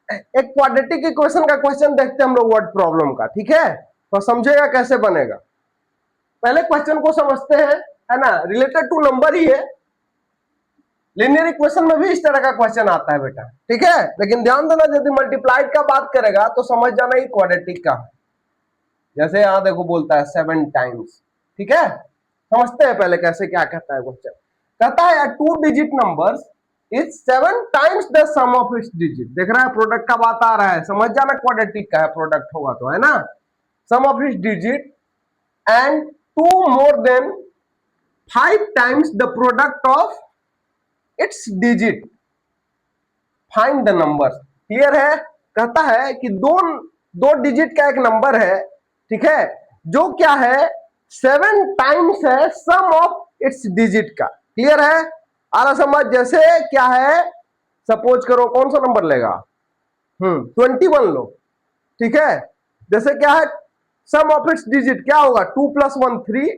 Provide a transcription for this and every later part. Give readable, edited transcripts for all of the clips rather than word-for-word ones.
एक quadratic equation का question देखते हैं हम लोग वर्ड प्रॉब्लम का, ठीक है? तो समझेगा कैसे बनेगा। पहले क्वेश्चन को समझते हैं, है ना? रिलेटेड टू नंबर ही है। लीनियर इक्वेशन में भी इस तरह का क्वेश्चन आता है बेटा, ठीक है? लेकिन ध्यान देना, यदि मल्टीप्लाइड का बात करेगा तो समझ जाना ही क्वाड्रेटिक का। जैसे यहां देखो बोलता है 7 टाइम्स, ठीक है? समझते हैं पहले कैसे क्या कहता है क्वेश्चन। कहता है two digit number is 7 times the sum of its digit. देख रहा है प्रोडक्ट का बात आ रहा है, समझ जाना क्वाड्रेटिक का है, प्रोडक्ट होगा तो, है ना? Sum of its digit and 2 more than 5 times the product of its digit, find the number. Clear है? कहता है कि दो डिजिट का एक नंबर है, ठीक है, जो क्या है 7 टाइम्स है सम ऑफ इट्स डिजिट का। क्लियर है? आ रहा समझ? जैसे क्या है, सपोज करो कौन सा नंबर लेगा, 21 लो, ठीक है? जैसे क्या है, सम ऑफ इट्स डिजिट क्या होगा, 2 + 1 3,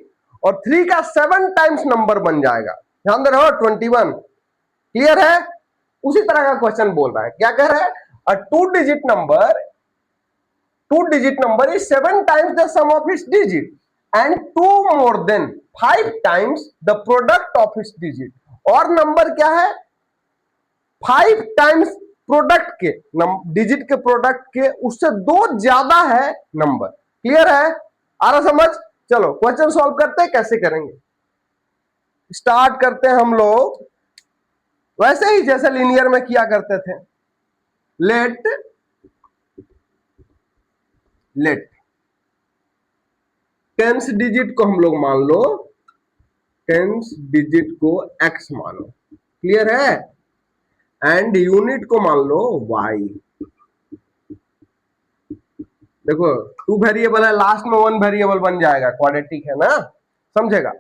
और 3 का 7 टाइम्स नंबर बन जाएगा। ध्यान दे रहे हो, 21। क्लियर है? उसी तरह का क्वेश्चन बोल रहा है। क्या कह रहा है, a two digit number is 7 times the sum of its digit and 2 more than 5 times the product of its digit. और नंबर क्या है, 5 टाइम्स प्रोडक्ट के, डिजिट के प्रोडक्ट के उससे 2 ज्यादा है नंबर। क्लियर है? आ रहा समझ? चलो क्वेश्चन सॉल्व करते हैं, कैसे करेंगे स्टार्ट करते हैं हम लोग वैसे ही जैसे लीनियर में किया करते थे। लेट टेंस डिजिट को हम लोग मान लो, टेंस डिजिट को x मानो। क्लियर है? एंड यूनिट को मान लो y। देखो 2 वेरिएबल है, लास्ट में 1 वेरिएबल बन जाएगा, क्वाड्रेटिक है ना, समझेगा?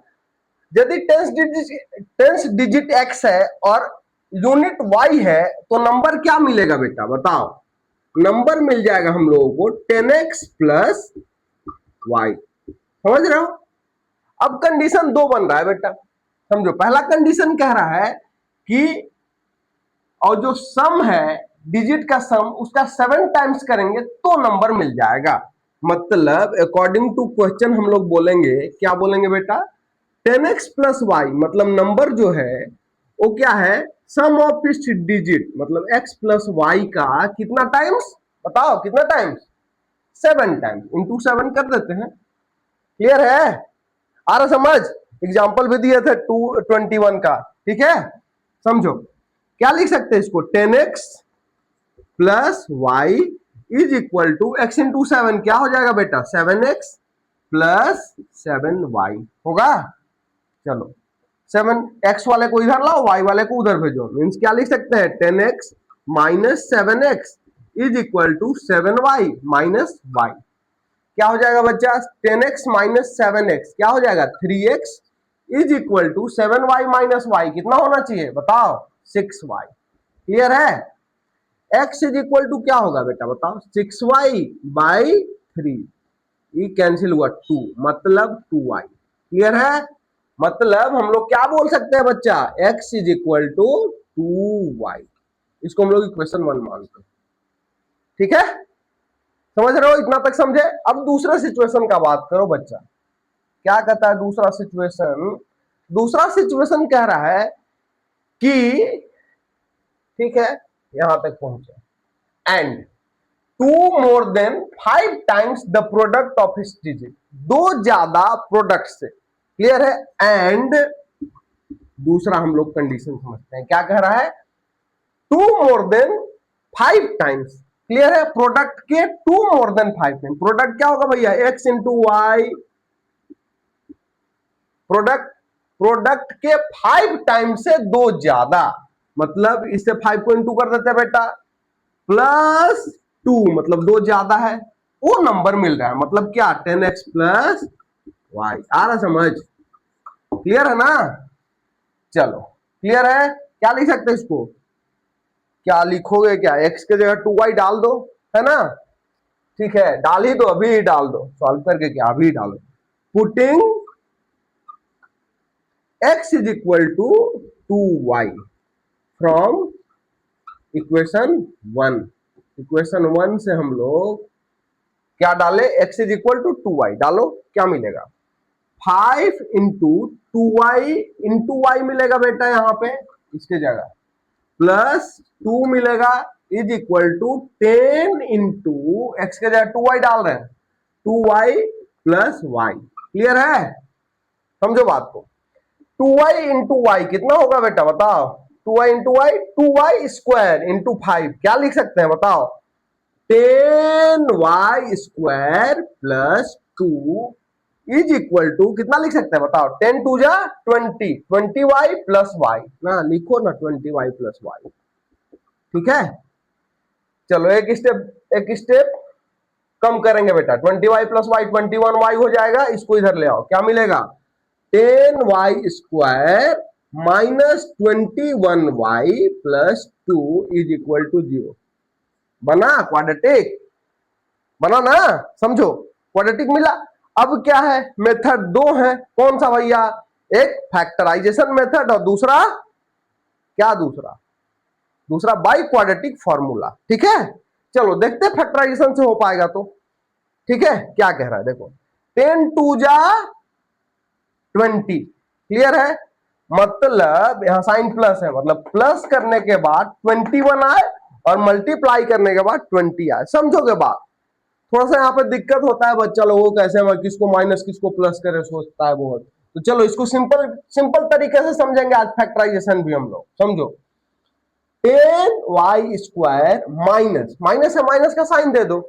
यदि टेंस डिजिट x है और यूनिट y है तो नंबर क्या मिलेगा बेटा, बताओ? नंबर मिल जाएगा हम लोगों को 10x प्लस y। समझ रहे हो? अब कंडीशन 2 बन रहा है बेटा, समझो। पहला कंडीशन कह रहा है कि और जो सम है, डिजिट का सम, उसका 7 टाइम्स करेंगे तो नंबर मिल जाएगा। मतलब अकॉर्डिंग टू क्वेश्चन हम लोग बोलेंगे, क्या बोलेंगे बेटा, 10x प्लस वाई, मतलब नंबर जो है वो क्या है, सम ऑफ इट्स डिजिट, मतलब x प्लस वाई का कितना टाइम्स, बताओ कितना टाइम्स, 7 टाइम्स, इंटू 7 कर देते हैं। क्लियर है? आ रहा समझ? एग्जाम्पल भी दिए थे 221 का, ठीक है? समझो क्या लिख सकते हैं इसको, 10x plus y is equal to x into 7, क्या हो जाएगा बेटा, 7x प्लस 7y होगा। चलो 7x वाले को इधर लाओ, y वाले को उधर भेजो, मीन्स क्या लिख सकते हैं, 10x minus 7x is equal to 7y minus y। क्या हो जाएगा बच्चा, 10x माइनस 7x क्या हो जाएगा, 3x is equal to 7y minus y, कितना होना चाहिए बताओ, 6y। क्लियर है? x इज इक्वल टू क्या होगा बेटा बताओ, 6y बाई 3, ये कैंसिल हुआ 2, मतलब 2y। क्लियर है? मतलब हम लोग क्या बोल सकते हैं बच्चा, x is equal to 2y। इसको हम लोग इक्वेशन 1 मानते हैं, ठीक है? समझ रहे हो? इतना तक समझे? अब दूसरा सिचुएशन का बात करो बच्चा। क्या कहता है दूसरा सिचुएशन? दूसरा सिचुएशन कह रहा है कि, ठीक है, यहां तक पहुंचे, and 2 more than 5 times the product of इस डिजिट, 2 ज्यादा प्रोडक्ट से। क्लियर है? एंड दूसरा हम लोग कंडीशन समझते हैं, क्या कह रहा है, 2 मोर देन 5 टाइम्स। क्लियर है? प्रोडक्ट के 2 मोर देन 5 टाइम्स, प्रोडक्ट क्या होगा भैया, x इंटू वाई, प्रोडक्ट के 5 टाइम से 2 ज्यादा, मतलब इससे 5 को इंटू कर देते हैं बेटा, प्लस 2, मतलब 2 ज्यादा है, वो नंबर मिल रहा है, मतलब क्या, 10x प्लस वाई। आ रहा समझ? क्लियर है ना? चलो क्लियर है? क्या लिख सकते हैं इसको, क्या लिखोगे, क्या x के जगह 2y डाल दो, है ना? ठीक है, डाल ही दो, अभी ही डाल दो, सॉल्व करके क्या, अभी डालो। Putting x is equal to 2y from equation 1, equation 1 से हम लोग क्या डाले, x is equal to 2y डालो, क्या मिलेगा 5 इंटू 2y इंटू वाई मिलेगा बेटा यहां पे इसके जगह, प्लस 2 मिलेगा is equal to 10 into x के जगह 2y डाल रहे हैं 2y प्लस वाई। क्लियर है, समझो बात को। 2y इंटू वाई कितना होगा बेटा बताओ, 2y into Y 2y square into 5, क्या लिख सकते हैं बताओ 10y square plus 2 is equal to कितना लिख सकते हैं बताओ 10 टू जा 20y प्लस वाई ना, लिखो ना 20y प्लस वाई। ठीक है, चलो एक स्टेप कम करेंगे बेटा, 20y प्लस वाई 21y हो जाएगा, इसको इधर ले आओ, क्या मिलेगा 10y square minus 21y plus 2 is equal to 0। बना क्वाड्रेटिक, बना ना, समझो क्वाड्रेटिक मिला। अब क्या है, मेथड दो है, कौन सा भैया, एक फैक्टराइजेशन मेथड और दूसरा क्या, दूसरा बाई क्वाड्रेटिक फॉर्मूला। ठीक है, चलो देखते हैं फैक्टराइजेशन से हो पाएगा तो। ठीक है, क्या कह रहा है देखो 10 टू जा 20, क्लियर है, मतलब यहां साइन प्लस है, मतलब प्लस करने के बाद 21 आए और मल्टीप्लाई करने के बाद 20 आए, समझोगे बात। थोड़ा सा यहाँ पे दिक्कत होता है बच्चा लोगों को, कैसे किसको माइनस किसको प्लस करे सोचता है बहुत, तो चलो इसको सिंपल तरीके से समझेंगे आज फैक्टराइजेशन भी हम लोग, समझो 10y स्क्वायर माइनस माइनस है, माइनस का साइन दे दो,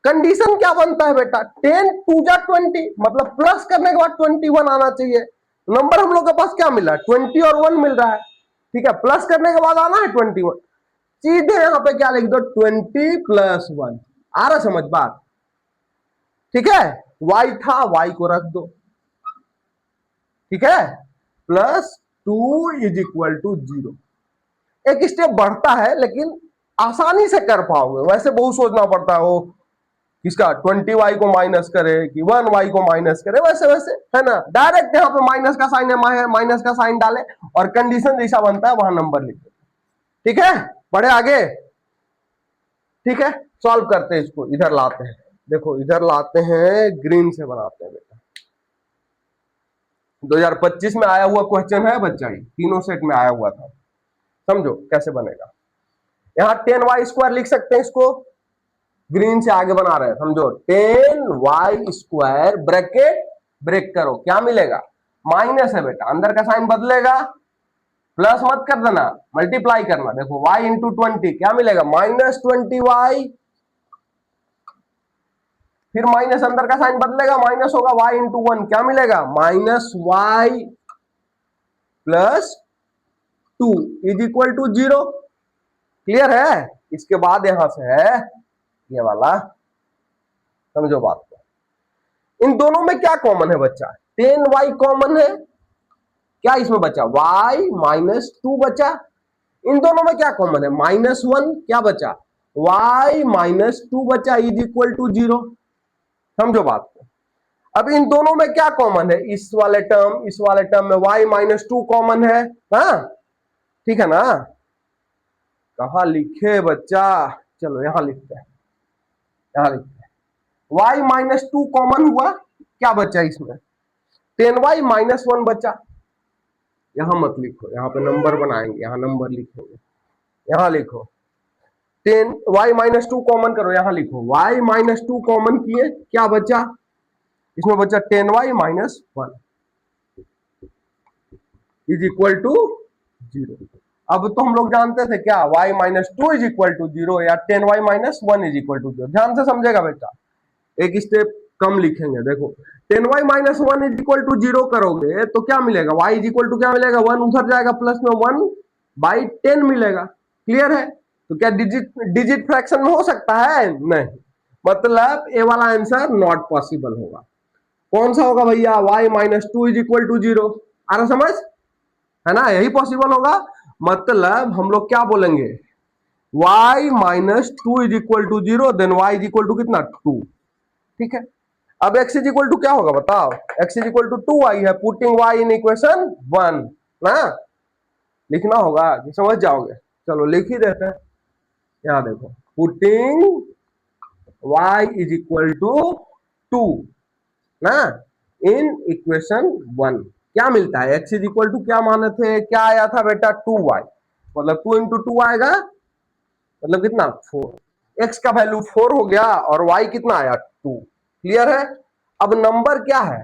कंडीशन क्या बनता है बेटा 10 टू जा 20, मतलब प्लस करने के बाद 21 आना चाहिए। नंबर हम लोग के पास क्या मिला 20 और 1 मिल रहा है, ठीक है, प्लस करने के बाद आना है 21, सीधे यहां पे क्या लिख दो 20 प्लस 1, आ रहा समझ बात। ठीक है, y था y को रख दो, ठीक है, प्लस 2 इज इक्वल टू 0। एक स्टेप बढ़ता है लेकिन आसानी से कर पाओगे, वैसे बहुत सोचना पड़ता है वो किसका 20y को माइनस करे कि 1y को माइनस करे, वैसे वैसे है ना, डायरेक्ट यहाँ पे माइनस का साइन है, माइनस का साइन डाले और कंडीशन जैसा बनता है वहां नंबर लिखे। ठीक है, बढ़े आगे। ठीक है, सॉल्व करते हैं इसको, इधर लाते हैं, देखो इधर लाते हैं, ग्रीन से बनाते हैं बेटा। 2025 में आया हुआ क्वेश्चन है बच्चा, ये तीनों सेट में आया हुआ था, समझो कैसे बनेगा। यहाँ 10y स्क्वायर लिख सकते हैं, इसको ग्रीन से आगे बना रहे हैं, समझो 10y स्क्वायर ब्रैकेट ब्रेक करो, क्या मिलेगा माइनस है बेटा, अंदर का साइन बदलेगा, प्लस मत कर देना, मल्टीप्लाई करना, देखो y इंटू 20 क्या मिलेगा माइनस 20y, फिर माइनस अंदर का साइन बदलेगा, माइनस होगा y इंटू 1 क्या मिलेगा minus y plus 2 is equal to 0। Clear है, इसके बाद यहां से है ये वाला, समझो बात को। इन दोनों में क्या कॉमन है बच्चा 10y कॉमन है, क्या इसमें बचा y माइनस 2 बचा, इन दोनों में क्या कॉमन है -1, क्या बचा y माइनस 2 बचा इज इक्वल टू 0। समझो बात को। अब इन दोनों में क्या कॉमन है, इस वाले टर्म में y माइनस 2 कॉमन है, हाँ ठीक है ना, कहा लिखे बच्चा, चलो यहां लिखते हैं, यहां लिखते हैं y माइनस 2 कॉमन हुआ, क्या बचा इसमें 10y माइनस 1 बचा, यहां मत लिखो, यहां पे नंबर बनाएंगे, यहां नंबर लिखेंगे, यहां लिखो 10y माइनस 2 कॉमन करो, यहां लिखो y माइनस 2 कॉमन किए, क्या बचा इसमें बचा 10y minus 1 is equal to 0। अब तो हम लोग जानते थे क्या y minus 2 is equal to 0 या 10y minus 1 is equal to 0, ध्यान से समझेगा बेटा, एक स्टेप कम लिखेंगे, देखो 10y minus 1 is equal to 0 करोगे तो क्या मिलेगा y इज इक्वल टू क्या मिलेगा 1 उधर जाएगा, प्लस में 1 बाई 10 मिलेगा। क्लियर है, तो क्या डिजिट फ्रैक्शन में हो सकता है, नहीं, मतलब ए वाला आंसर नॉट पॉसिबल होगा। कौन सा होगा भैया y minus 2 is equal to 0, आ रहा समझ, है ना, यही पॉसिबल होगा। मतलब हम लोग क्या बोलेंगे y minus 2 is equal to 0, then y is equal to कितना 2। ठीक है, अब x इज इक्वल टू क्या होगा बताओ, x is equal to 2y है, पुटिंग y इन इक्वेशन 1 ना, लिखना होगा कि समझ जाओगे, चलो लिख ही देते हैं, यहाँ देखो, putting y is equal to 2 ना इन इक्वेशन 1, क्या मिलता है? x इज इक्वल टू क्या माने थे, क्या आया था बेटा? 2y, मतलब 2 इंटू 2 आएगा, मतलब कितना? 4। x का वैल्यू 4 हो गया और y कितना आया? 2। क्लियर है? अब नंबर क्या है?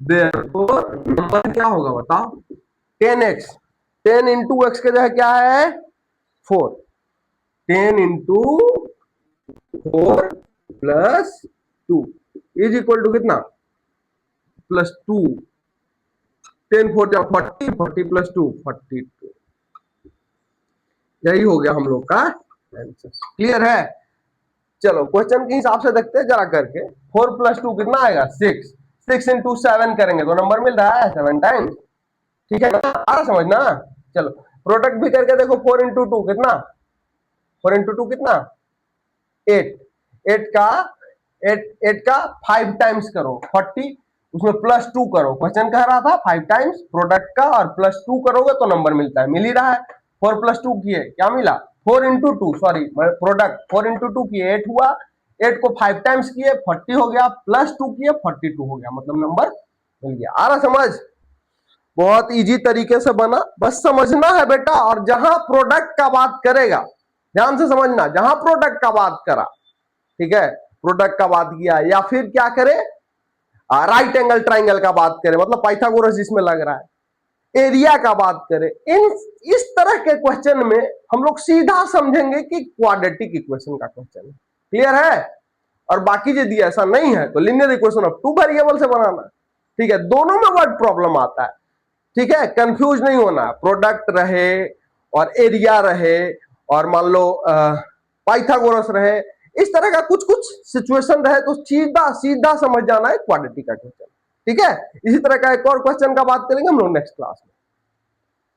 देयरफॉर नंबर क्या होगा बताओ? 10x, 10 इंटू एक्स के जगह क्या है? 4। 10 into 4 plus 2 is equal to कितना? प्लस 2। 10 4 जा 40, 40 प्लस 2 42। यही हो गया हम लोग का आंसर। क्लियर है? चलो क्वेश्चन के हिसाब से देखते हैं जरा करके। 4 प्लस 2 कितना आएगा? 6। 6 इंटू 7 करेंगे तो नंबर मिल रहा है 7 टाइम्स। ठीक है ना? आ रहा समझ ना? चलो प्रोडक्ट भी करके देखो। 4 इंटू 2 कितना? 4 इंटू 2 कितना? 8। 8 का 8 का 5 टाइम्स करो 40, उसमें प्लस 2 करो। क्वेश्चन कह रहा था 5 टाइम्स प्रोडक्ट का और प्लस 2 करोगे तो नंबर मिलता है, मिल ही रहा है। 4 प्लस 2 किए, क्या मिला? 4 इंटू 2, सॉरी प्रोडक्ट 4 इंटू 2 किए 8 हुआ, 8 को 5 टाइम्स किए 40 हो गया, प्लस 2 किए 42 हो गया, मतलब नंबर मिल गया। आ रहा समझ? बहुत इजी तरीके से बना, बस समझना है बेटा। और जहां प्रोडक्ट का बात करेगा, ध्यान से समझना, जहां प्रोडक्ट का बात करा, ठीक है, प्रोडक्ट का बात किया या फिर क्या करे, राइट एंगल ट्राइंगल का बात करे, मतलब पाइथागोरस जिसमें लग रहा है, एरिया का बात करें, इन इस तरह के क्वेश्चन में हम लोग सीधा समझेंगे कि क्वाड्रेटिक इक्वेशन का क्वेश्चन है। क्लियर है? और बाकी यदि ऐसा नहीं है तो linear equation of two variable से बनाना। ठीक है, दोनों में वर्ड प्रॉब्लम आता है। ठीक है, कंफ्यूज नहीं होना। प्रोडक्ट रहे और एरिया रहे और मान लो पाइथागोरस रहे, इस तरह का कुछ कुछ सिचुएशन रहे तो सीधा सीधा समझ जाना है क्वाड्रेटिक का क्वेश्चन। ठीक है, इसी तरह का एक और क्वेश्चन का बात करेंगे हम लोग नेक्स्ट क्लास में।